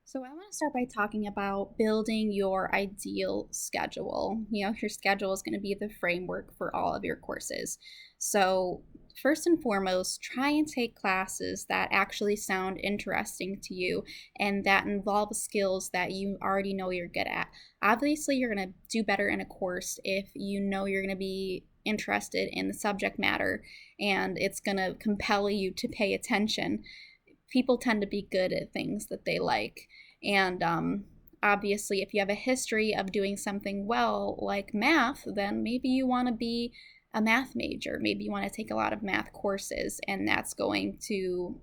So, I want to start by talking about building your ideal schedule. Your schedule is going to be the framework for all of your courses. So, first and foremost, try and take classes that actually sound interesting to you and that involve skills that you already know you're good at. Obviously, you're going to do better in a course if you know you're going to be interested in the subject matter and it's going to compel you to pay attention. People tend to be good at things that they like. And obviously, if you have a history of doing something well, like math, then maybe you want to be a math major. Maybe you want to take a lot of math courses, and that's going to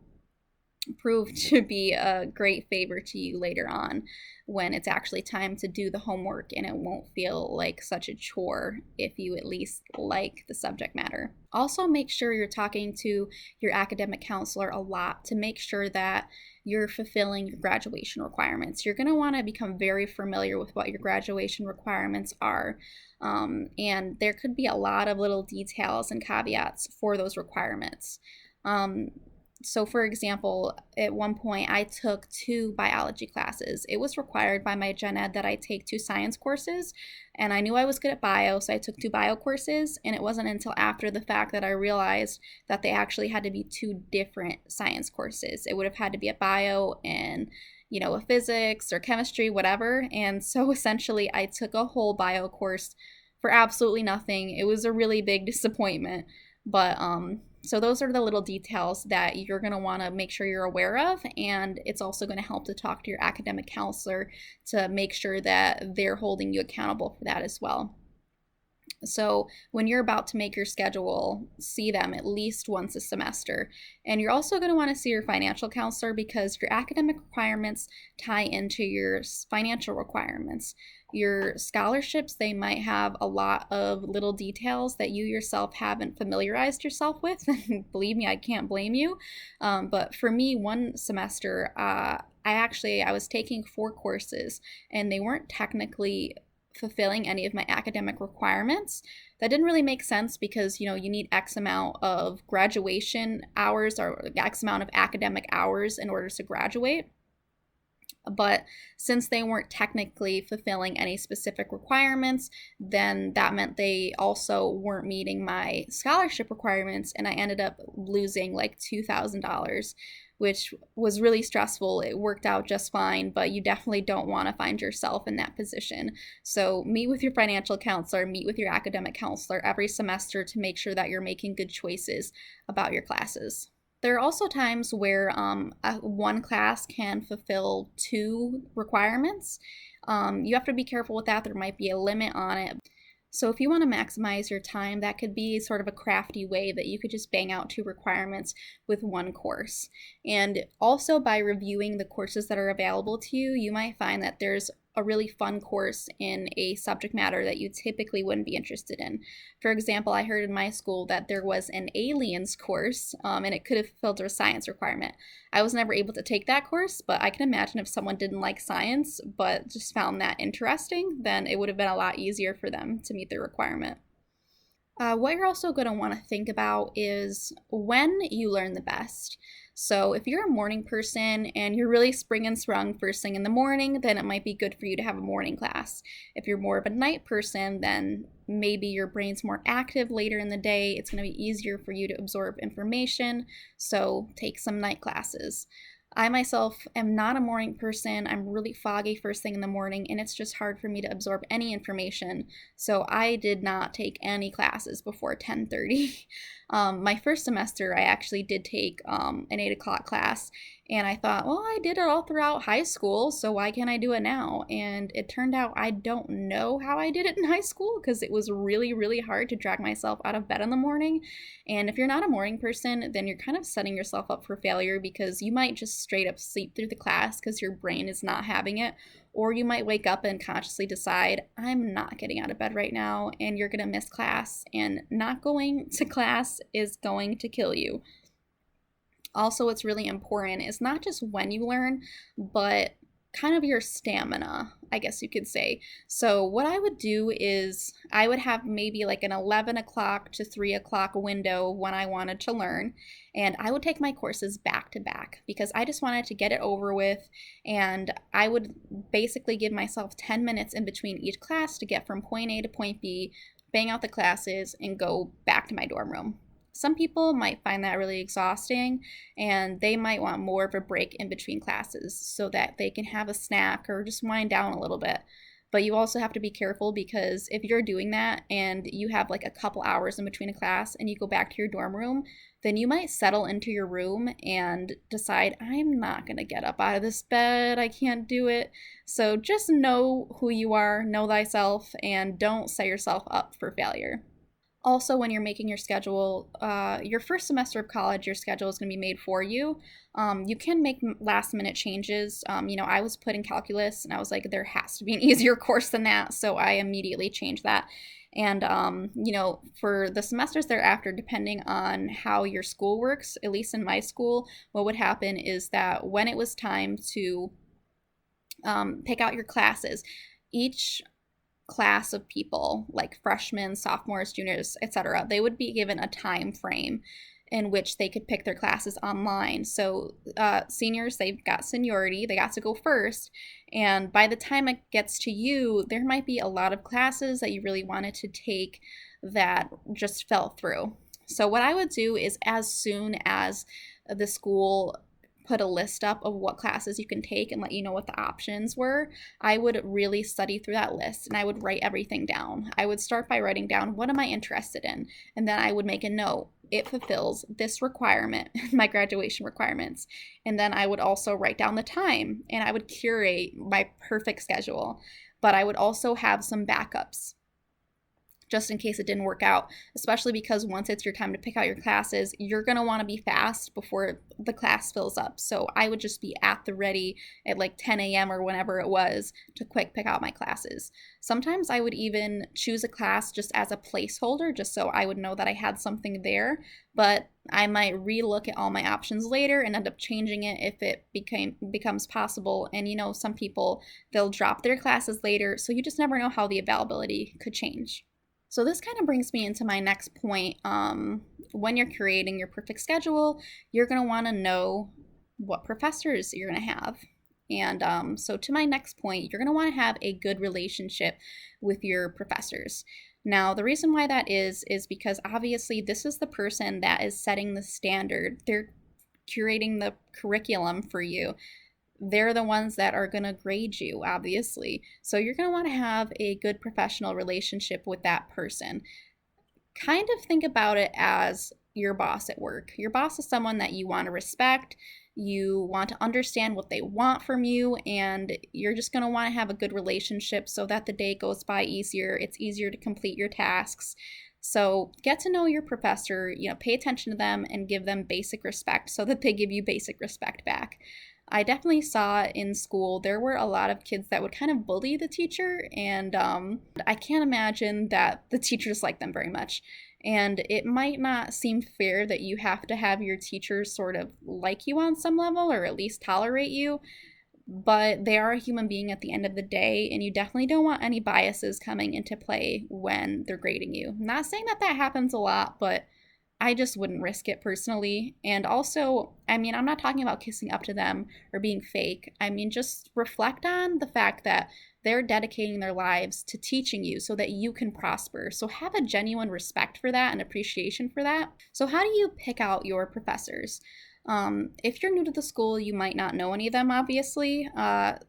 prove to be a great favor to you later on when it's actually time to do the homework, and it won't feel like such a chore if you at least like the subject matter. Also, make sure you're talking to your academic counselor a lot to make sure that you're fulfilling your graduation requirements. You're going to want to become very familiar with what your graduation requirements are. And there could be a lot of little details and caveats for those requirements. So, for example, at one point I took two biology classes. It was required by my gen ed that I take two science courses, and I knew I was good at bio, so I took two bio courses. And it wasn't until after the fact that I realized that they actually had to be two different science courses. It would have had to be a bio and a physics or chemistry, whatever. And so essentially, I took a whole bio course for absolutely nothing. It was a really big disappointment. But so those are the little details that you're going to want to make sure you're aware of, and it's also going to help to talk to your academic counselor to make sure that they're holding you accountable for that as well. So when you're about to make your schedule, see them at least once a semester. And you're also going to want to see your financial counselor because your academic requirements tie into your financial requirements. Your scholarships, they might have a lot of little details that you yourself haven't familiarized yourself with. Believe me, I can't blame you. But for me, one semester, I was taking four courses and they weren't technically fulfilling any of my academic requirements. That didn't really make sense because you need X amount of graduation hours or X amount of academic hours in order to graduate. But since they weren't technically fulfilling any specific requirements, then that meant they also weren't meeting my scholarship requirements, and I ended up losing like $2,000, which was really stressful. It worked out just fine, but you definitely don't want to find yourself in that position. So meet with your financial counselor, meet with your academic counselor every semester to make sure that you're making good choices about your classes. There are also times where one class can fulfill two requirements. You have to be careful with that. There might be a limit on it. So if you want to maximize your time, that could be sort of a crafty way that you could just bang out two requirements with one course. And also by reviewing the courses that are available to you, you might find that there's a really fun course in a subject matter that you typically wouldn't be interested in. For example, I heard in my school that there was an aliens course, and it could have fulfilled a science requirement. I was never able to take that course, but I can imagine if someone didn't like science but just found that interesting, then it would have been a lot easier for them to meet the requirement. What you're also going to want to think about is when you learn the best. So, if you're a morning person and you're really spring and sprung first thing in the morning, then it might be good for you to have a morning class. If you're more of a night person, then maybe your brain's more active later in the day. It's going to be easier for you to absorb information. So, take some night classes. I myself am not a morning person. I'm really foggy first thing in the morning, and it's just hard for me to absorb any information. So I did not take any classes before 10:30. My first semester, I actually did take an 8 o'clock class, and I thought, well, I did it all throughout high school, so why can't I do it now? And it turned out I don't know how I did it in high school because it was really, really hard to drag myself out of bed in the morning. And if you're not a morning person, then you're kind of setting yourself up for failure because you might just straight up sleep through the class because your brain is not having it. Or you might wake up and consciously decide, I'm not getting out of bed right now, and you're going to miss class. And not going to class is going to kill you. Also, what's really important is not just when you learn, but kind of your stamina, I guess you could say. So what I would do is I would have maybe like an 11 o'clock to 3 o'clock window when I wanted to learn, and I would take my courses back to back because I just wanted to get it over with, and I would basically give myself 10 minutes in between each class to get from point A to point B, bang out the classes, and go back to my dorm room. Some people might find that really exhausting, and they might want more of a break in between classes so that they can have a snack or just wind down a little bit. But you also have to be careful because if you're doing that and you have like a couple hours in between a class and you go back to your dorm room, then you might settle into your room and decide, I'm not going to get up out of this bed. I can't do it. So just know who you are, know thyself, and don't set yourself up for failure. Also, when you're making your schedule, your first semester of college, your schedule is going to be made for you. You can make last minute changes. I was put in calculus and I was like, there has to be an easier course than that. So I immediately changed that. And, for the semesters thereafter, depending on how your school works, at least in my school, what would happen is that when it was time to pick out your classes, each class of people, like freshmen, sophomores, juniors, etc., they would be given a time frame in which they could pick their classes online. So seniors, they've got seniority, they got to go first, and by the time it gets to you, there might be a lot of classes that you really wanted to take that just fell through. So what I would do is, as soon as the school put a list up of what classes you can take and let you know what the options were, I would really study through that list and I would write everything down. I would start by writing down, what am I interested in? And then I would make a note, it fulfills this requirement, my graduation requirements. And then I would also write down the time and I would curate my perfect schedule. But I would also have some backups just in case it didn't work out, especially because once it's your time to pick out your classes, you're going to want to be fast before the class fills up. So I would just be at the ready at like 10 a.m. or whenever it was to quick pick out my classes. Sometimes I would even choose a class just as a placeholder, just so I would know that I had something there, but I might relook at all my options later and end up changing it if it becomes possible. And some people, they'll drop their classes later, so you just never know how the availability could change. So this kind of brings me into my next point. When you're creating your perfect schedule, you're going to want to know what professors you're going to have. And so to my next point, you're going to want to have a good relationship with your professors. Now, the reason why that is because obviously this is the person that is setting the standard. They're curating the curriculum for you. They're the ones that are going to grade you, obviously. So you're going to want to have a good professional relationship with that person. Kind of think about it as your boss at work. Your boss is someone that you want to respect. You want to understand what they want from you, and you're just going to want to have a good relationship so that the day goes by easier. It's easier to complete your tasks. So get to know your professor, pay attention to them and give them basic respect so that they give you basic respect back. I definitely saw in school there were a lot of kids that would kind of bully the teacher, and I can't imagine that the teachers like them very much. And it might not seem fair that you have to have your teachers sort of like you on some level or at least tolerate you, but they are a human being at the end of the day, and you definitely don't want any biases coming into play when they're grading you. I'm not saying that happens a lot, but I just wouldn't risk it personally. And also, I'm not talking about kissing up to them or being fake. Just reflect on the fact that they're dedicating their lives to teaching you so that you can prosper. So have a genuine respect for that and appreciation for that. So how do you pick out your professors? If you're new to the school, you might not know any of them, obviously.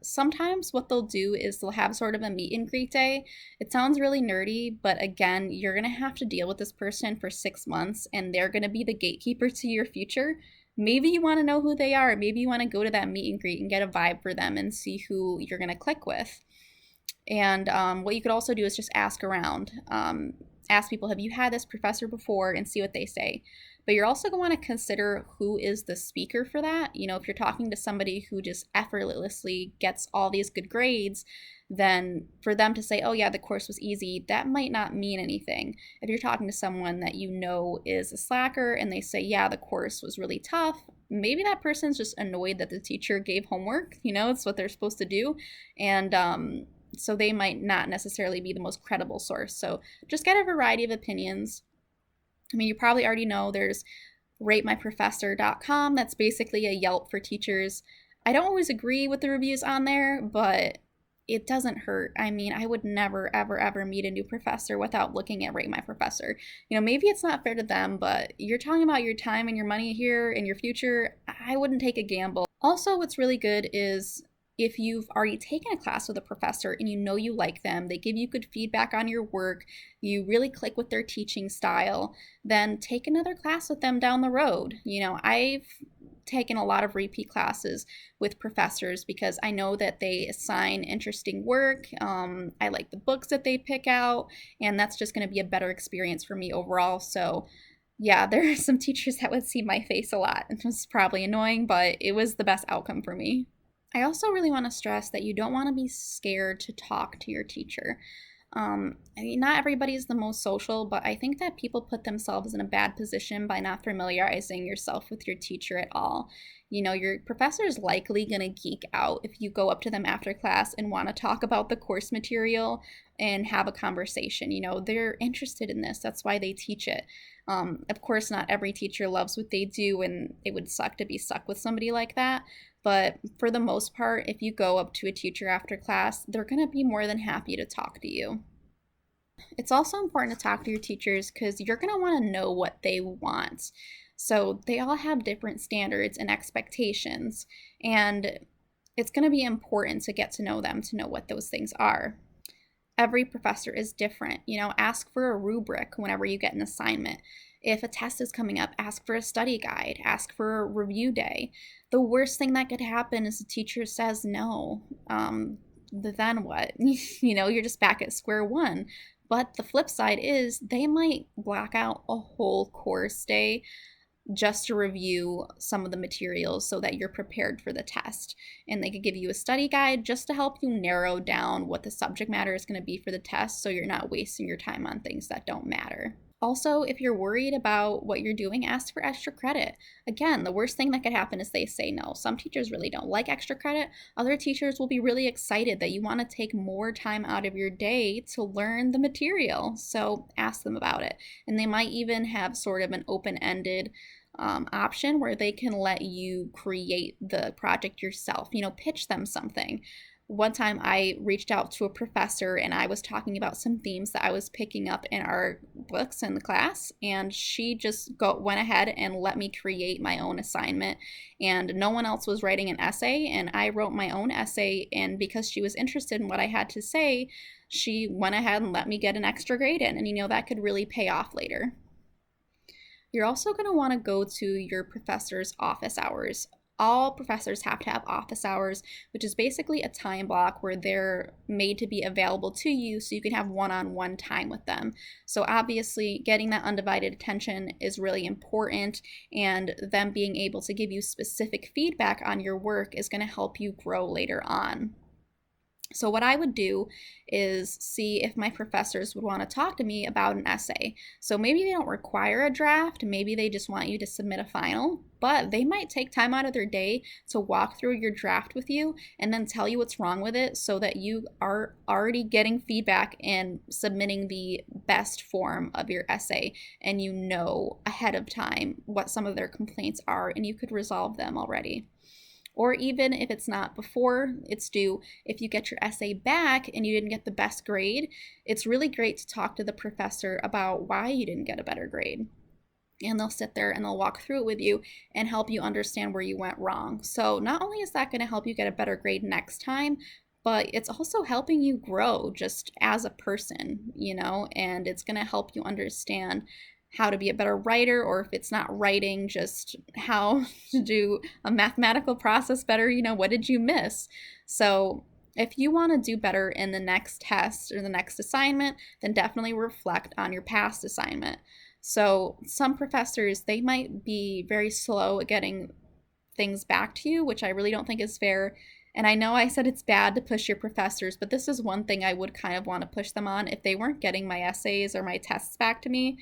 Sometimes what they'll do is they'll have sort of a meet and greet day. It sounds really nerdy, but again, you're going to have to deal with this person for 6 months, and they're going to be the gatekeeper to your future. Maybe you want to know who they are. Maybe you want to go to that meet and greet and get a vibe for them and see who you're going to click with. And what you could also do is just ask around. Ask people, have you had this professor before, and see what they say. But you're also going to want to consider who is the speaker for that. If you're talking to somebody who just effortlessly gets all these good grades, then for them to say, oh yeah, the course was easy, that might not mean anything. If you're talking to someone that is a slacker and they say, yeah, the course was really tough, maybe that person's just annoyed that the teacher gave homework. It's what they're supposed to do. And so they might not necessarily be the most credible source. So just get a variety of opinions. I mean, you probably already know there's ratemyprofessor.com. That's basically a Yelp for teachers. I don't always agree with the reviews on there, but it doesn't hurt. I mean, I would never, ever, ever meet a new professor without looking at Rate My Professor. Maybe it's not fair to them, but you're talking about your time and your money here and your future. I wouldn't take a gamble. Also, what's really good is if you've already taken a class with a professor and you know you like them, they give you good feedback on your work, you really click with their teaching style, then take another class with them down the road. I've taken a lot of repeat classes with professors because I know that they assign interesting work. I like the books that they pick out, and that's just going to be a better experience for me overall. So yeah, there are some teachers that would see my face a lot. It was probably annoying, but it was the best outcome for me. I also really want to stress that you don't want to be scared to talk to your teacher. I mean, not everybody is the most social, but I think that people put themselves in a bad position by not familiarizing yourself with your teacher at all. Your professor is likely going to geek out if you go up to them after class and want to talk about the course material and have a conversation. They're interested in this. That's why they teach it. Of course, not every teacher loves what they do, and it would suck to be stuck with somebody like that. But for the most part, if you go up to a teacher after class, they're going to be more than happy to talk to you. It's also important to talk to your teachers because you're going to want to know what they want. So they all have different standards and expectations, and it's going to be important to get to know them to know what those things are. Every professor is different. Ask for a rubric whenever you get an assignment. If a test is coming up, ask for a study guide, ask for a review day. The worst thing that could happen is the teacher says no. Then what? You're just back at square one. But the flip side is they might block out a whole course day just to review some of the materials so that you're prepared for the test. And they could give you a study guide just to help you narrow down what the subject matter is going to be for the test so you're not wasting your time on things that don't matter. Also, if you're worried about what you're doing, ask for extra credit. Again, the worst thing that could happen is they say no. Some teachers really don't like extra credit. Other teachers will be really excited that you want to take more time out of your day to learn the material. So ask them about it. And they might even have sort of an open-ended option where they can let you create the project yourself, pitch them something. One time I reached out to a professor and I was talking about some themes that I was picking up in our books in the class, and she just went ahead and let me create my own assignment, and no one else was writing an essay, and I wrote my own essay, and because she was interested in what I had to say, she went ahead and let me get an extra grade in, and that could really pay off later. You're also going to want to go to your professor's office hours. All professors have to have office hours, which is basically a time block where they're made to be available to you so you can have one-on-one time with them. So obviously, getting that undivided attention is really important, and them being able to give you specific feedback on your work is going to help you grow later on. So what I would do is see if my professors would want to talk to me about an essay. So maybe they don't require a draft, maybe they just want you to submit a final, but they might take time out of their day to walk through your draft with you and then tell you what's wrong with it so that you are already getting feedback and submitting the best form of your essay, and you know ahead of time what some of their complaints are and you could resolve them already. Or even if it's not before it's due, if you get your essay back and you didn't get the best grade, it's really great to talk to the professor about why you didn't get a better grade. And they'll sit there and they'll walk through it with you and help you understand where you went wrong. So not only is that going to help you get a better grade next time, but it's also helping you grow just as a person, and it's going to help you understand how to be a better writer, or if it's not writing, just how to do a mathematical process better. What did you miss? So if you want to do better in the next test or the next assignment, then definitely reflect on your past assignment. So some professors, they might be very slow at getting things back to you, which I really don't think is fair. And I know I said it's bad to push your professors, but this is one thing I would kind of want to push them on. If they weren't getting my essays or my tests back to me,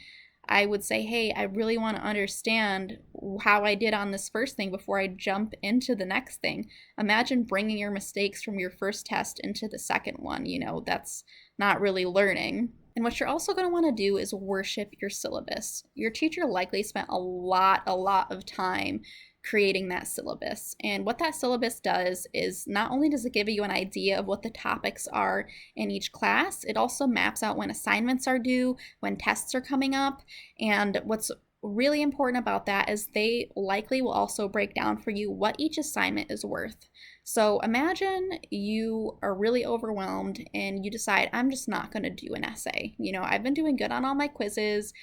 I would say, hey, I really want to understand how I did on this first thing before I jump into the next thing. Imagine bringing your mistakes from your first test into the second one. That's not really learning. And what you're also going to want to do is worship your syllabus. Your teacher likely spent a lot of time creating that syllabus. And what that syllabus does is not only does it give you an idea of what the topics are in each class, it also maps out when assignments are due, when tests are coming up. And what's really important about that is they likely will also break down for you what each assignment is worth. So imagine you are really overwhelmed and you decide, I'm just not going to do an essay. I've been doing good on all my quizzes.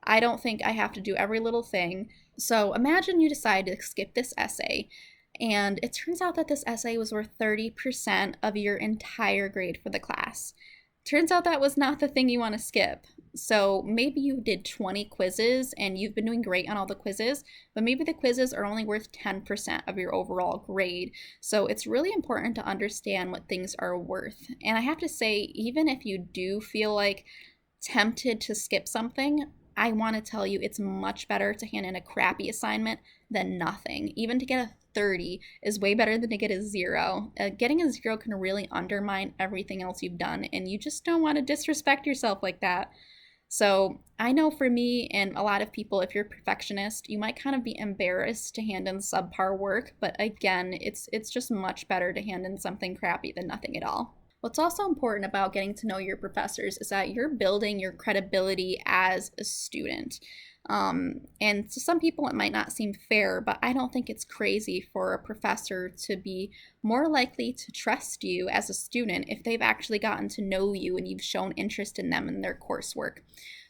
I don't think I have to do every little thing. So imagine you decide to skip this essay, and it turns out that this essay was worth 30% of your entire grade for the class. Turns out that was not the thing you want to skip. So maybe you did 20 quizzes and you've been doing great on all the quizzes, but maybe the quizzes are only worth 10% of your overall grade. So it's really important to understand what things are worth. And I have to say, even if you do feel like tempted to skip something, I want to tell you it's much better to hand in a crappy assignment than nothing. Even to get a 30 is way better than to get a 0. Getting a 0 can really undermine everything else you've done, and you just don't want to disrespect yourself like that. So I know for me and a lot of people, if you're a perfectionist, you might kind of be embarrassed to hand in subpar work, but again, it's just much better to hand in something crappy than nothing at all. What's also important about getting to know your professors is that you're building your credibility as a student. And to some people, it might not seem fair, but I don't think it's crazy for a professor to be more likely to trust you as a student if they've actually gotten to know you and you've shown interest in them and their coursework.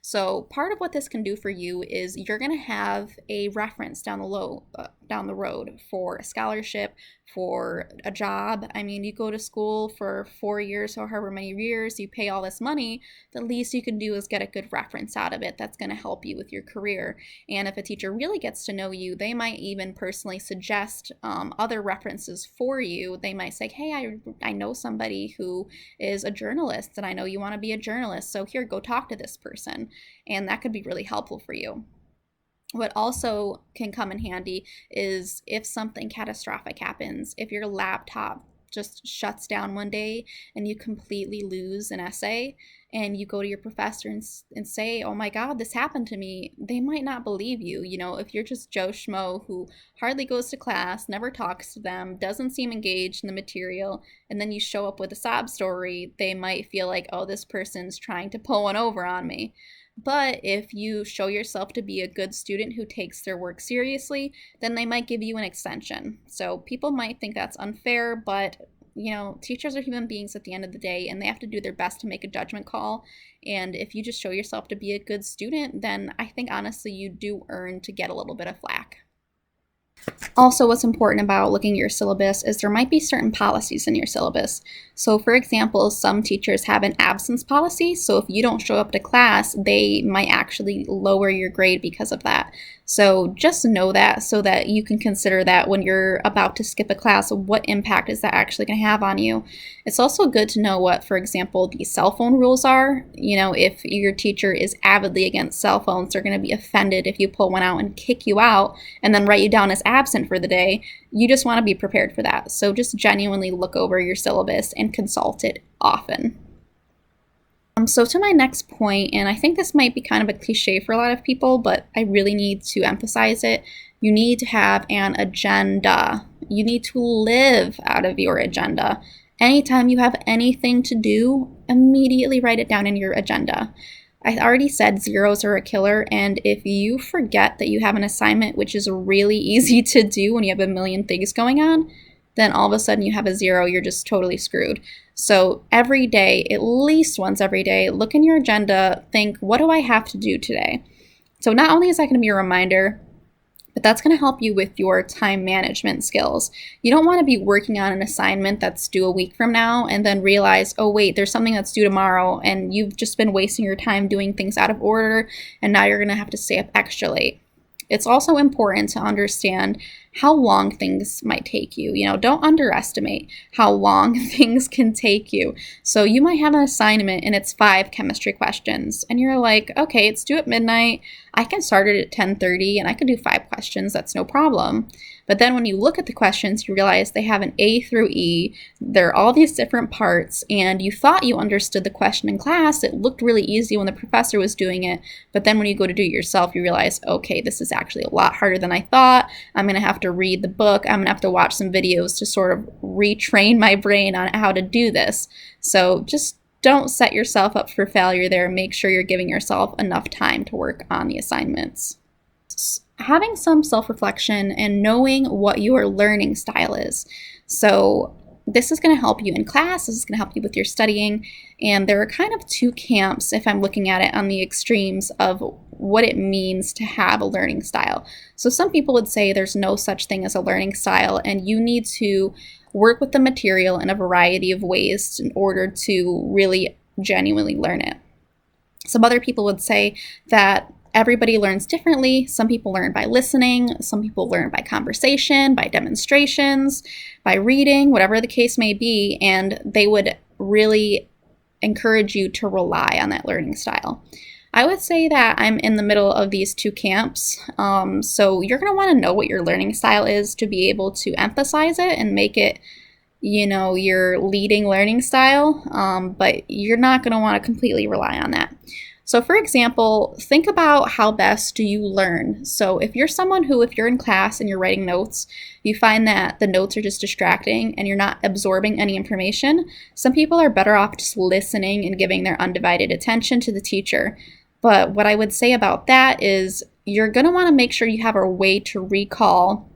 So part of what this can do for you is you're going to have a reference down the road for a scholarship, for a job. I mean, you go to school for 4 years or however many years, you pay all this money, the least you can do is get a good reference out of it that's going to help you with your career. And if a teacher really gets to know you, they might even personally suggest other references for you. They might say, hey, I know somebody who is a journalist and I know you want to be a journalist, so here, go talk to this person. And that could be really helpful for you. What also can come in handy is if something catastrophic happens, if your laptop just shuts down one day and you completely lose an essay and you go to your professor and say, oh my God, this happened to me, they might not believe you. If you're just Joe Schmo who hardly goes to class, never talks to them, doesn't seem engaged in the material, and then you show up with a sob story, they might feel like, oh, this person's trying to pull one over on me. But if you show yourself to be a good student who takes their work seriously, then they might give you an extension. So people might think that's unfair, but teachers are human beings at the end of the day, and they have to do their best to make a judgment call. And if you just show yourself to be a good student, then I think honestly you do earn to get a little bit of flack. Also, what's important about looking at your syllabus is there might be certain policies in your syllabus. So for example, some teachers have an absence policy. So if you don't show up to class, they might actually lower your grade because of that. So just know that so that you can consider that when you're about to skip a class, what impact is that actually going to have on you? It's also good to know what, for example, the cell phone rules are. If your teacher is avidly against cell phones, they're going to be offended if you pull one out and kick you out and then write you down as absent for the day. You just want to be prepared for that. So just genuinely look over your syllabus and consult it often. So to my next point, and I think this might be kind of a cliche for a lot of people, but I really need to emphasize it. You need to have an agenda. You need to live out of your agenda. Anytime you have anything to do, immediately write it down in your agenda. I already said zeros are a killer, and if you forget that you have an assignment, which is really easy to do when you have a million things going on, then all of a sudden you have a 0, you're just totally screwed. So every day, at least once every day, look in your agenda, think, what do I have to do today? So not only is that going to be a reminder, but that's going to help you with your time management skills. You don't want to be working on an assignment that's due a week from now and then realize, oh wait, there's something that's due tomorrow, and you've just been wasting your time doing things out of order, and now you're going to have to stay up extra late. It's also important to understand how long things might take you. Don't underestimate how long things can take you. So you might have an assignment and it's 5 chemistry questions, and you're like, okay, it's due at midnight. I can start it at 10:30 and I can do 5 questions. That's no problem. But then when you look at the questions, you realize they have an A through E. There are all these different parts, and you thought you understood the question in class. It looked really easy when the professor was doing it. But then when you go to do it yourself, you realize, okay, this is actually a lot harder than I thought. I'm going to have to read the book. I'm going to have to watch some videos to sort of retrain my brain on how to do this. So just don't set yourself up for failure there. Make sure you're giving yourself enough time to work on the assignments. Having some self-reflection and knowing what your learning style is. So this is going to help you in class. This is going to help you with your studying. And there are kind of 2 camps, if I'm looking at it on the extremes of what it means to have a learning style. So some people would say there's no such thing as a learning style, and you need to work with the material in a variety of ways in order to really genuinely learn it. Some other people would say that everybody learns differently. Some people learn by listening. Some people learn by conversation, by demonstrations, by reading, whatever the case may be. And they would really encourage you to rely on that learning style. I would say that I'm in the middle of these 2 camps. So you're going to want to know what your learning style is to be able to emphasize it and make it, your leading learning style. But you're not going to want to completely rely on that. So for example, think about how best do you learn. So if you're someone who, if you're in class and you're writing notes, you find that the notes are just distracting and you're not absorbing any information, some people are better off just listening and giving their undivided attention to the teacher. But what I would say about that is you're going to want to make sure you have a way to recall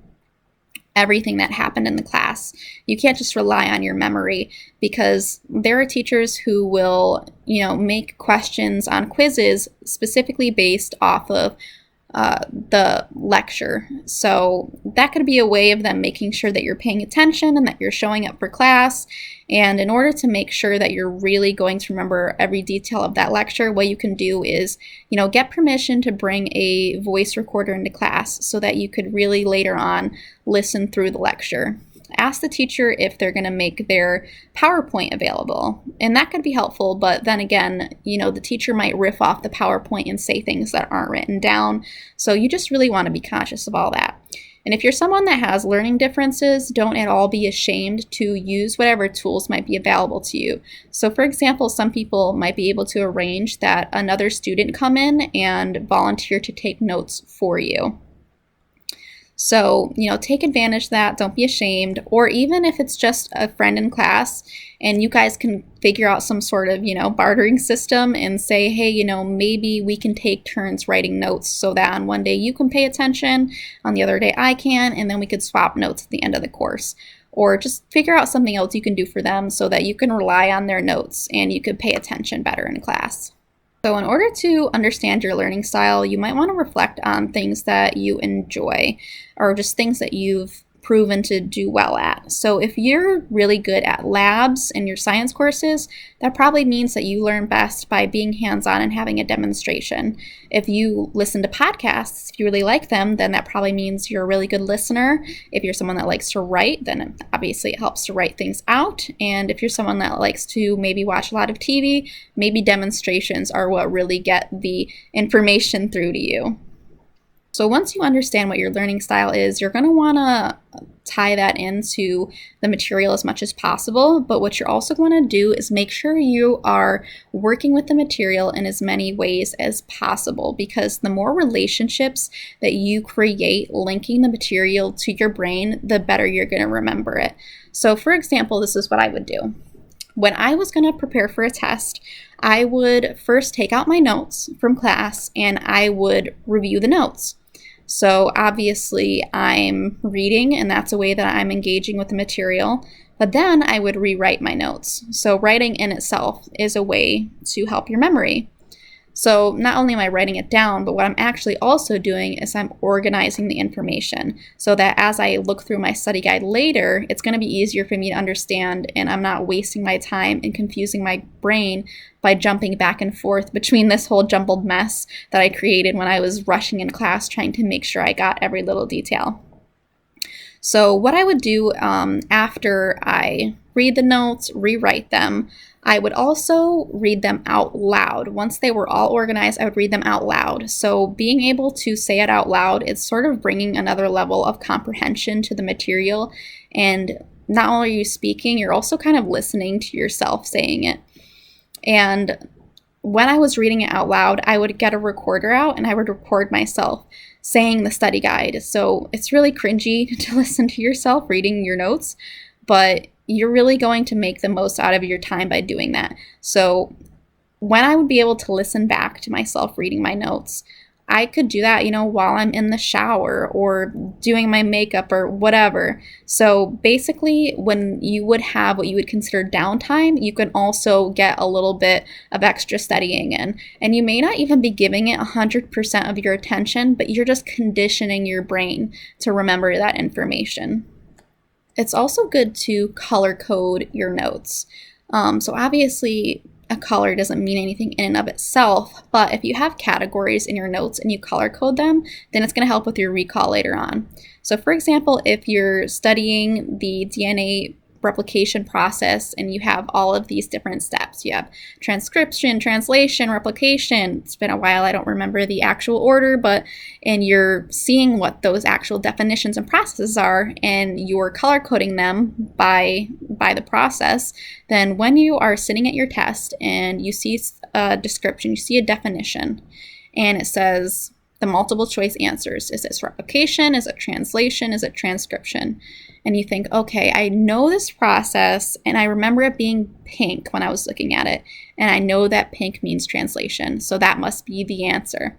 everything that happened in the class. You can't just rely on your memory, because there are teachers who will, make questions on quizzes specifically based off of the lecture. So that could be a way of them making sure that you're paying attention and that you're showing up for class. And in order to make sure that you're really going to remember every detail of that lecture, what you can do is, get permission to bring a voice recorder into class so that you could really later on listen through the lecture. Ask the teacher if they're going to make their PowerPoint available. And that could be helpful, but then again, the teacher might riff off the PowerPoint and say things that aren't written down. So you just really want to be conscious of all that. And if you're someone that has learning differences, don't at all be ashamed to use whatever tools might be available to you. So for example, some people might be able to arrange that another student come in and volunteer to take notes for you. So, take advantage of that. Don't be ashamed. Or even if it's just a friend in class and you guys can figure out some sort of, bartering system and say, hey, maybe we can take turns writing notes so that on one day you can pay attention, on the other day I can, and then we could swap notes at the end of the course. Or just figure out something else you can do for them so that you can rely on their notes and you could pay attention better in class. So in order to understand your learning style, you might want to reflect on things that you enjoy or just things that you've proven to do well at. So if you're really good at labs in your science courses, that probably means that you learn best by being hands-on and having a demonstration. If you listen to podcasts, if you really like them, then that probably means you're a really good listener. If you're someone that likes to write, then obviously it helps to write things out. And if you're someone that likes to maybe watch a lot of TV, maybe demonstrations are what really get the information through to you. So once you understand what your learning style is, you're going to want to tie that into the material as much as possible. But what you're also going to do is make sure you are working with the material in as many ways as possible, because the more relationships that you create linking the material to your brain, the better you're going to remember it. So for example, this is what I would do. When I was going to prepare for a test, I would first take out my notes from class and I would review the notes. So obviously I'm reading, and that's a way that I'm engaging with the material, but then I would rewrite my notes. So writing in itself is a way to help your memory. So not only am I writing it down, but what I'm actually also doing is I'm organizing the information so that as I look through my study guide later, it's going to be easier for me to understand, and I'm not wasting my time and confusing my brain by jumping back and forth between this whole jumbled mess that I created when I was rushing in class trying to make sure I got every little detail. So what I would do after I read the notes, rewrite them, I would also read them out loud. Once they were all organized, I would read them out loud. So being able to say it out loud, it's sort of bringing another level of comprehension to the material. And not only are you speaking, you're also kind of listening to yourself saying it. And when I was reading it out loud, I would get a recorder out and I would record myself saying the study guide. So it's really cringy to listen to yourself reading your notes, but you're really going to make the most out of your time by doing that. So when I would be able to listen back to myself reading my notes, I could do that, while I'm in the shower or doing my makeup or whatever. So basically, when you would have what you would consider downtime, you can also get a little bit of extra studying in. And you may not even be giving it 100% of your attention, but you're just conditioning your brain to remember that information. It's also good to color code your notes. So obviously, a color doesn't mean anything in and of itself, but if you have categories in your notes and you color code them, then it's going to help with your recall later on. So for example, if you're studying the DNA replication process and you have all of these different steps, you have transcription, translation, replication. It's been a while, I don't remember the actual order, and you're seeing what those actual definitions and processes are, and you're color coding them by the process. Then when you are sitting at your test and you see a description, you see a definition, and it says the multiple choice answers. Is this replication? Is it translation? Is it transcription? And you think, okay, I know this process and I remember it being pink when I was looking at it. And I know that pink means translation. So that must be the answer.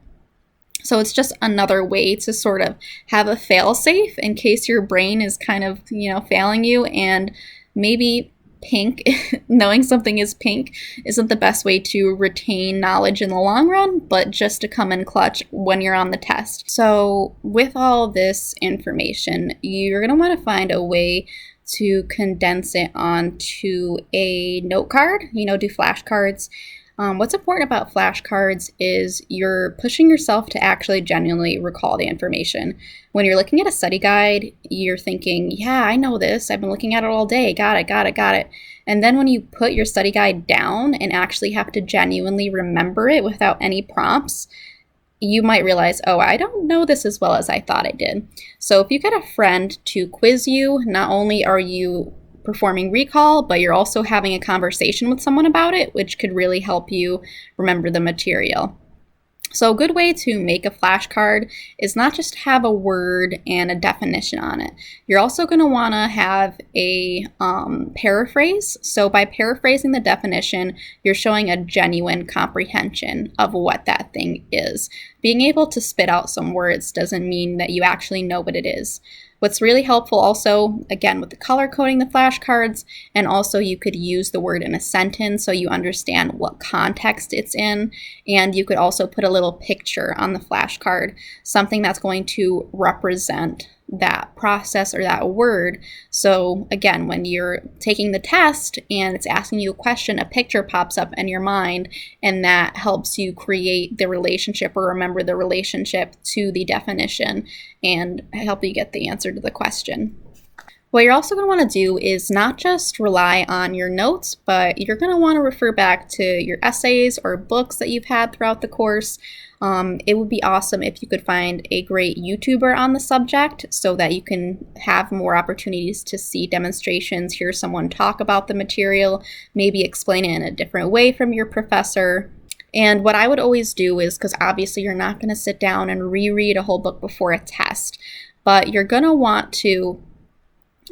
So it's just another way to sort of have a fail-safe in case your brain is kind of, failing you, and maybe pink, knowing something is pink isn't the best way to retain knowledge in the long run, but just to come in clutch when you're on the test. So with all this information, you're going to want to find a way to condense it onto a note card, do flashcards. What's important about flashcards is you're pushing yourself to actually genuinely recall the information. When you're looking at a study guide, you're thinking, yeah, I know this. I've been looking at it all day. Got it. And then when you put your study guide down and actually have to genuinely remember it without any prompts, you might realize, oh, I don't know this as well as I thought I did. So if you get a friend to quiz you, not only are you performing recall, but you're also having a conversation with someone about it, which could really help you remember the material. So a good way to make a flashcard is not just have a word and a definition on it. You're also going to want to have a paraphrase. So by paraphrasing the definition, you're showing a genuine comprehension of what that thing is. Being able to spit out some words doesn't mean that you actually know what it is. What's really helpful also, again, with the color coding the flashcards, and also you could use the word in a sentence so you understand what context it's in, and you could also put a little picture on the flashcard, something that's going to represent that process or that word. So again, when you're taking the test and it's asking you a question, a picture pops up in your mind, and that helps you create the relationship or remember the relationship to the definition and help you get the answer to the question. What you're also going to want to do is not just rely on your notes, but you're going to want to refer back to your essays or books that you've had throughout the course. It would be awesome if you could find a great YouTuber on the subject so that you can have more opportunities to see demonstrations, hear someone talk about the material, maybe explain it in a different way from your professor. And what I would always do is, because obviously you're not going to sit down and reread a whole book before a test, but you're going to want to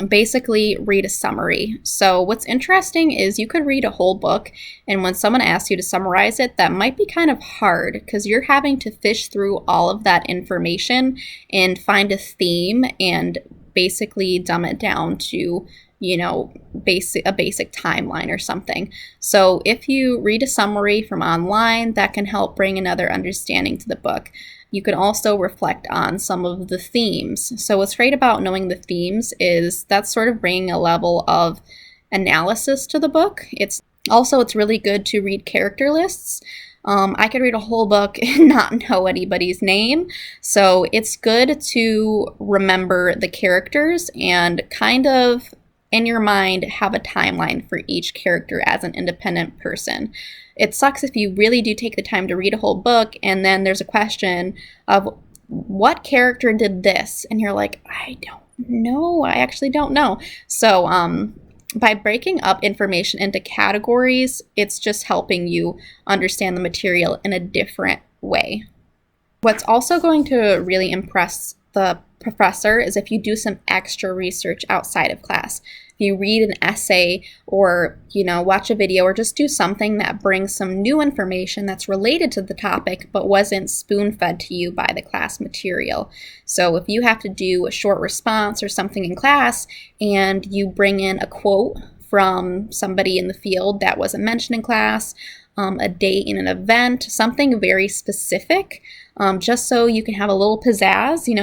basically read a summary. So what's interesting is you could read a whole book, and when someone asks you to summarize it, that might be kind of hard because you're having to fish through all of that information and find a theme and basically dumb it down to a basic timeline or something. So if you read a summary from online, that can help bring another understanding to the book. You can also reflect on some of the themes. So what's great about knowing the themes is that's sort of bringing a level of analysis to the book. It's really good to read character lists. I could read a whole book and not know anybody's name. So it's good to remember the characters and kind of in your mind have a timeline for each character as an independent person. It sucks if you really do take the time to read a whole book and then there's a question of what character did this? And you're like, I don't know. I actually don't know. So, by breaking up information into categories, it's just helping you understand the material in a different way. What's also going to really impress the professor is if you do some extra research outside of class. If you read an essay or, watch a video or just do something that brings some new information that's related to the topic but wasn't spoon-fed to you by the class material. So if you have to do a short response or something in class and you bring in a quote from somebody in the field that wasn't mentioned in class, a date in an event, something very specific, just so you can have a little pizzazz. You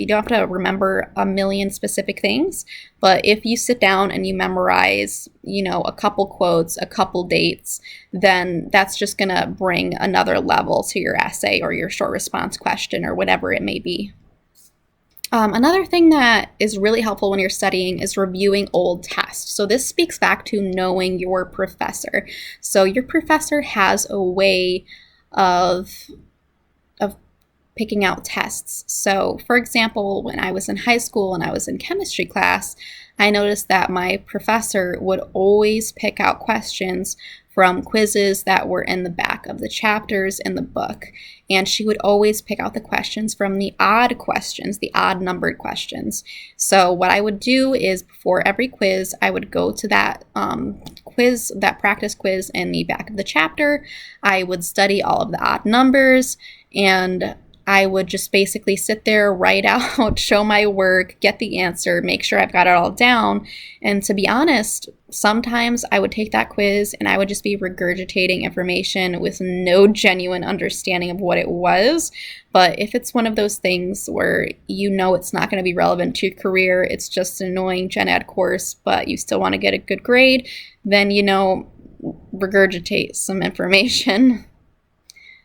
don't have to remember a million specific things, but if you sit down and you memorize, a couple quotes, a couple dates, then that's just gonna bring another level to your essay or your short response question or whatever it may be. Another thing that is really helpful when you're studying is reviewing old tests. So this speaks back to knowing your professor. So your professor has a way of picking out tests. So for example, when I was in high school and I was in chemistry class, I noticed that my professor would always pick out questions from quizzes that were in the back of the chapters in the book. And she would always pick out the questions from the odd questions, the odd numbered questions. So what I would do is before every quiz, I would go to that quiz, that practice quiz in the back of the chapter. I would study all of the odd numbers and I would just basically sit there, write out, show my work, get the answer, make sure I've got it all down. And to be honest, sometimes I would take that quiz and I would just be regurgitating information with no genuine understanding of what it was. But if it's one of those things where it's not going to be relevant to your career, it's just an annoying gen ed course, but you still want to get a good grade, then, regurgitate some information.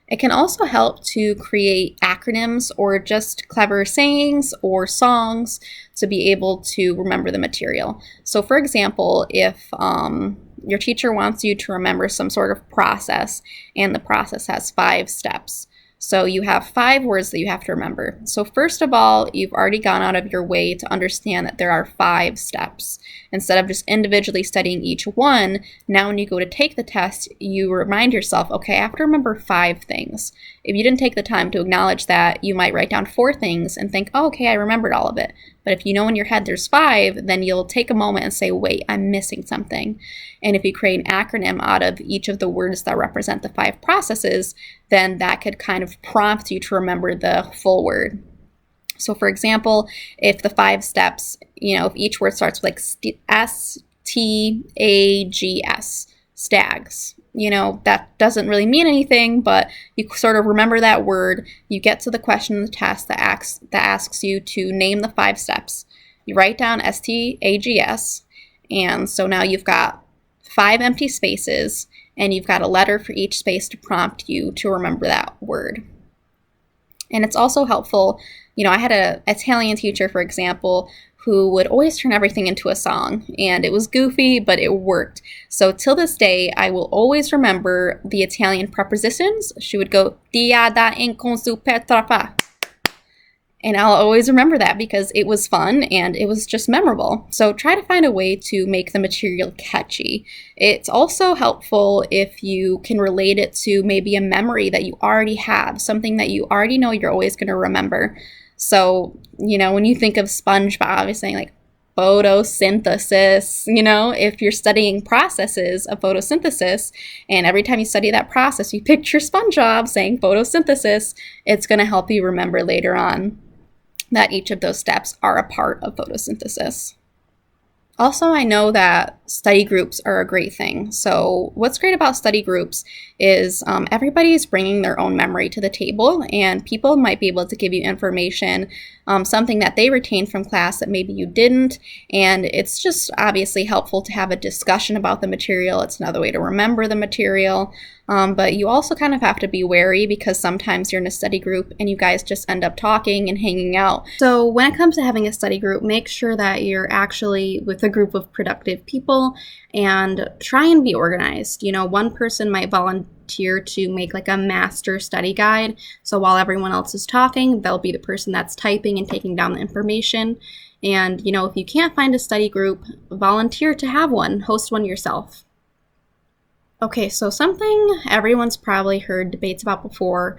It can also help to create acronyms or just clever sayings or songs to be able to remember the material. So for example, if your teacher wants you to remember some sort of process and the process has 5 steps, so you have 5 words that you have to remember. So first of all, you've already gone out of your way to understand that there are 5 steps. Instead of just individually studying each one, now when you go to take the test, you remind yourself, okay, I have to remember 5 things. If you didn't take the time to acknowledge that, you might write down 4 things and think, oh, okay, I remembered all of it. But if you know in your head there's 5, then you'll take a moment and say, wait, I'm missing something. And if you create an acronym out of each of the words that represent the 5 processes, then that could kind of prompt you to remember the full word. So for example, if the 5 steps, if each word starts with like S-T-A-G-S, stags, that doesn't really mean anything, but you sort of remember that word. You get to the question in the test that asks you to name the 5 steps. You write down S-T-A-G-S, and so now you've got 5 empty spaces, and you've got a letter for each space to prompt you to remember that word. And it's also helpful, I had an Italian teacher, for example, who would always turn everything into a song, and it was goofy, but it worked. So till this day, I will always remember the Italian prepositions. She would go, dia da inconsu per trapa. And I'll always remember that because it was fun and it was just memorable. So try to find a way to make the material catchy. It's also helpful if you can relate it to maybe a memory that you already have, something that you already know you're always going to remember. So, when you think of SpongeBob, you're saying like photosynthesis, if you're studying processes of photosynthesis, and every time you study that process, you picture SpongeBob saying photosynthesis, it's going to help you remember later on that each of those steps are a part of photosynthesis. Also, I know that study groups are a great thing. So what's great about study groups is everybody is bringing their own memory to the table, and people might be able to give you information, something that they retained from class that maybe you didn't, and it's just obviously helpful to have a discussion about the material. It's another way to remember the material. But you also kind of have to be wary because sometimes you're in a study group and you guys just end up talking and hanging out. So when it comes to having a study group, make sure that you're actually with a group of productive people and try and be organized. One person might volunteer to make like a master study guide. So while everyone else is talking, they'll be the person that's typing and taking down the information. And, if you can't find a study group, volunteer to have one, host one yourself. Okay, so something everyone's probably heard debates about before.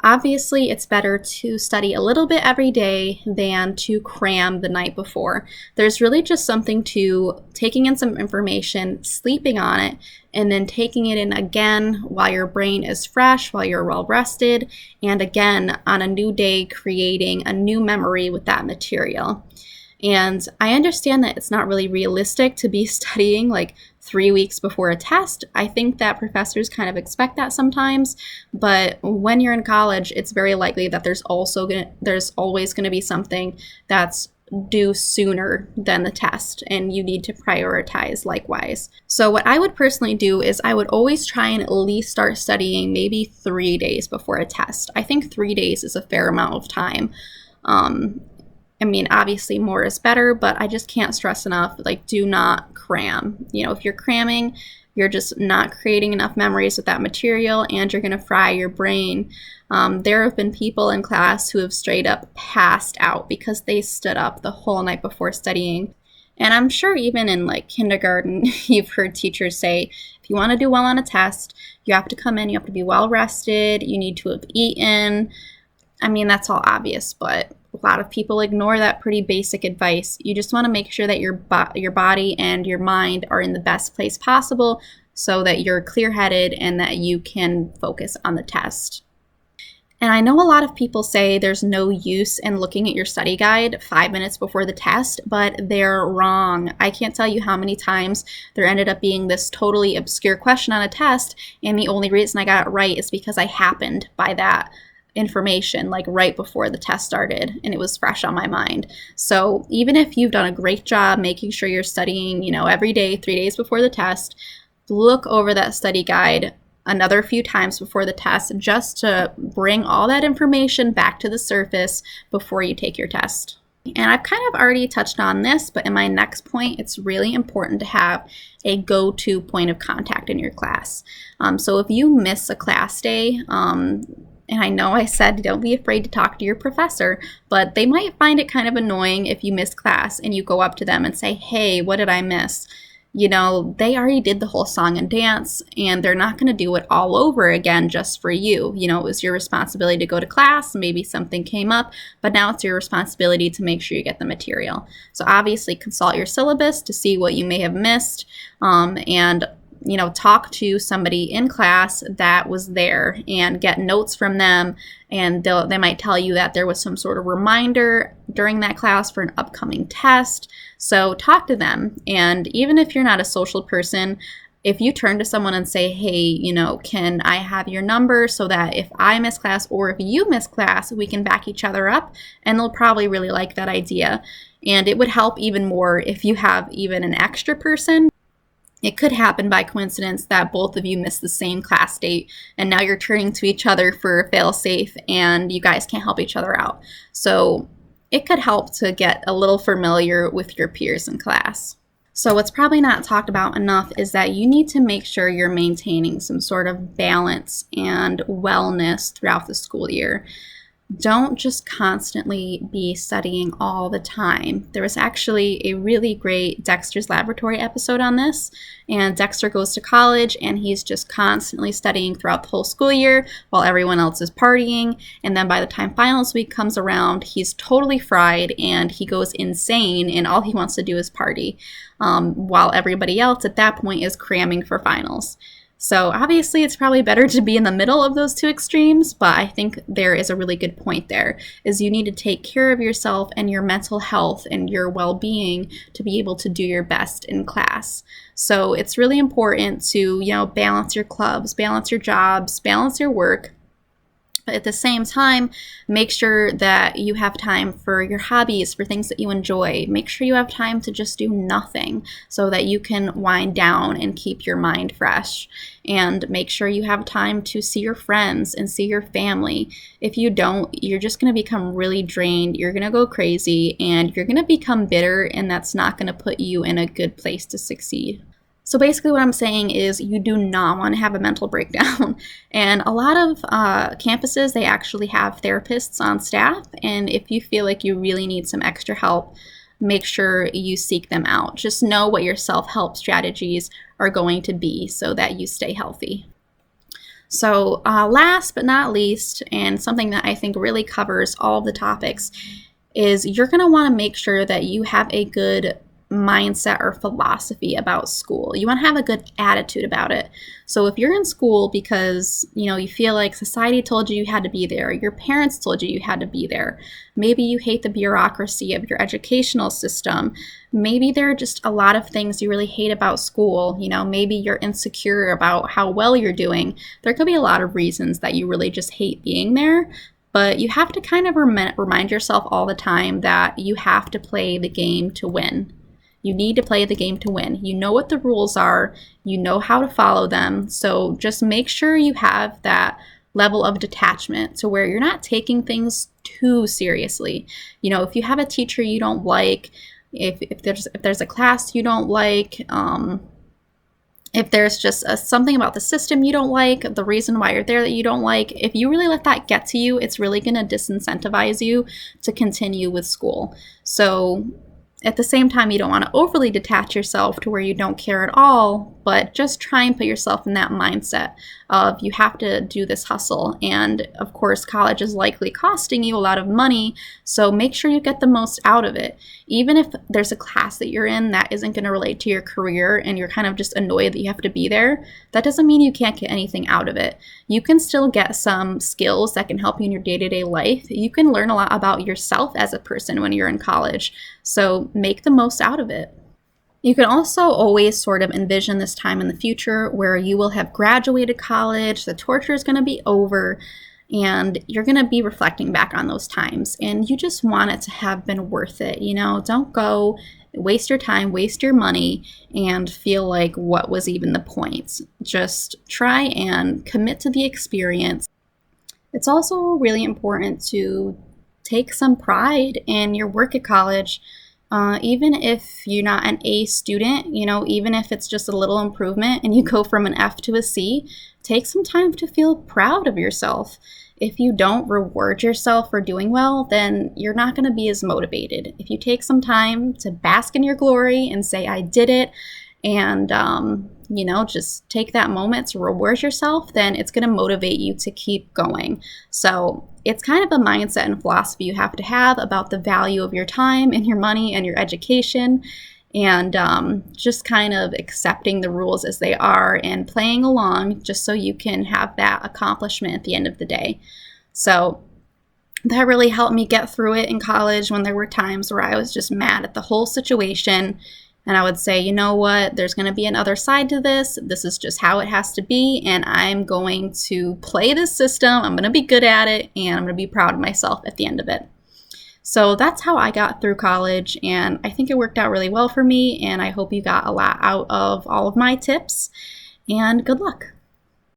Obviously, it's better to study a little bit every day than to cram the night before. There's really just something to taking in some information, sleeping on it, and then taking it in again while your brain is fresh, while you're well rested, and again on a new day, creating a new memory with that material. And I understand that it's not really realistic to be studying like 3 weeks before a test. I think that professors kind of expect that sometimes, but when you're in college, it's very likely that there's always going to be something that's due sooner than the test, and you need to prioritize likewise. So what I would personally do is I would always try and at least start studying maybe 3 days before a test. I think 3 days is a fair amount of time. Obviously more is better, but I just can't stress enough, do not cram. If you're cramming, you're just not creating enough memories with that material, and you're going to fry your brain. There have been people in class who have straight up passed out because they stood up the whole night before studying. And I'm sure even in kindergarten, you've heard teachers say, if you want to do well on a test, you have to come in, you have to be well rested, you need to have eaten. That's all obvious, but a lot of people ignore that pretty basic advice. You just want to make sure that your body and your mind are in the best place possible so that you're clear-headed and that you can focus on the test. And I know a lot of people say there's no use in looking at your study guide 5 minutes before the test, but they're wrong. I can't tell you how many times there ended up being this totally obscure question on a test, and the only reason I got it right is because I happened by that information right before the test started and it was fresh on my mind. So even if you've done a great job making sure you're studying, every day, 3 days before the test, look over that study guide another few times before the test just to bring all that information back to the surface before you take your test. And I've kind of already touched on this, but in my next point, it's really important to have a go-to point of contact in your class. So if you miss a class day, and I know I said don't be afraid to talk to your professor, but they might find it kind of annoying if you miss class and you go up to them and say, hey, what did I miss? They already did the whole song and dance, and they're not going to do it all over again just for you. It was your responsibility to go to class. Maybe something came up, but now it's your responsibility to make sure you get the material. So obviously consult your syllabus to see what you may have missed, and talk to somebody in class that was there and get notes from them, and they might tell you that there was some sort of reminder during that class for an upcoming test. So talk to them, and even if you're not a social person, if you turn to someone and say, hey, can I have your number so that if I miss class or if you miss class, we can back each other up, and they'll probably really like that idea. And it would help even more if you have even an extra person. It could happen by coincidence that both of you missed the same class date, and now you're turning to each other for a fail-safe, and you guys can't help each other out. So it could help to get a little familiar with your peers in class. So what's probably not talked about enough is that you need to make sure you're maintaining some sort of balance and wellness throughout the school year. Don't just constantly be studying all the time. There was actually a really great Dexter's Laboratory episode on this, and Dexter goes to college and he's just constantly studying throughout the whole school year while everyone else is partying, and then by the time finals week comes around, he's totally fried and he goes insane and all he wants to do is party, while everybody else at that point is cramming for finals. So obviously it's probably better to be in the middle of those two extremes, but I think there is a really good point there, is you need to take care of yourself and your mental health and your well-being to be able to do your best in class. So it's really important to, balance your clubs, balance your jobs, balance your work. But at the same time, make sure that you have time for your hobbies, for things that you enjoy. Make sure you have time to just do nothing so that you can wind down and keep your mind fresh. And make sure you have time to see your friends and see your family. If you don't, you're just going to become really drained. You're going to go crazy and you're going to become bitter, and that's not going to put you in a good place to succeed. So basically what I'm saying is you do not want to have a mental breakdown. And a lot of campuses, they actually have therapists on staff. And if you feel like you really need some extra help, make sure you seek them out. Just know what your self-help strategies are going to be so that you stay healthy. So last but not least, and something that I think really covers all of the topics, is you're going to want to make sure that you have a good mindset or philosophy about school. You want to have a good attitude about it. So if you're in school because, you feel like society told you had to be there, your parents told you had to be there, maybe you hate the bureaucracy of your educational system, maybe there are just a lot of things you really hate about school, maybe you're insecure about how well you're doing, there could be a lot of reasons that you really just hate being there. But you have to kind of remind yourself all the time that you have to play the game to win. You need to play the game to win. You know what the rules are. You know how to follow them. So just make sure you have that level of detachment to where you're not taking things too seriously. If you have a teacher you don't like, if there's a class you don't like, if there's just something about the system you don't like, the reason why you're there that you don't like, if you really let that get to you, it's really going to disincentivize you to continue with school. So at the same time, you don't want to overly detach yourself to where you don't care at all, but just try and put yourself in that mindset of you have to do this hustle. And of course, college is likely costing you a lot of money, so make sure you get the most out of it. Even if there's a class that you're in that isn't going to relate to your career and you're kind of just annoyed that you have to be there, that doesn't mean you can't get anything out of it. You can still get some skills that can help you in your day-to-day life. You can learn a lot about yourself as a person when you're in college, so make the most out of it. You can also always sort of envision this time in the future where you will have graduated college, the torture is going to be over, and you're going to be reflecting back on those times. And you just want it to have been worth it. Don't go waste your time, waste your money, and feel like what was even the point. Just try and commit to the experience. It's also really important to take some pride in your work at college. Even if you're not an A student, even if it's just a little improvement and you go from an F to a C, take some time to feel proud of yourself. If you don't reward yourself for doing well, then you're not going to be as motivated. If you take some time to bask in your glory and say, I did it, and, just take that moment to reward yourself, then it's going to motivate you to keep going. So it's kind of a mindset and philosophy you have to have about the value of your time and your money and your education, and just kind of accepting the rules as they are and playing along just so you can have that accomplishment at the end of the day. So that really helped me get through it in college when there were times where I was just mad at the whole situation. And I would say, you know what, there's going to be another side to this. This is just how it has to be. And I'm going to play this system. I'm going to be good at it. And I'm going to be proud of myself at the end of it. So that's how I got through college. And I think it worked out really well for me. And I hope you got a lot out of all of my tips. And good luck.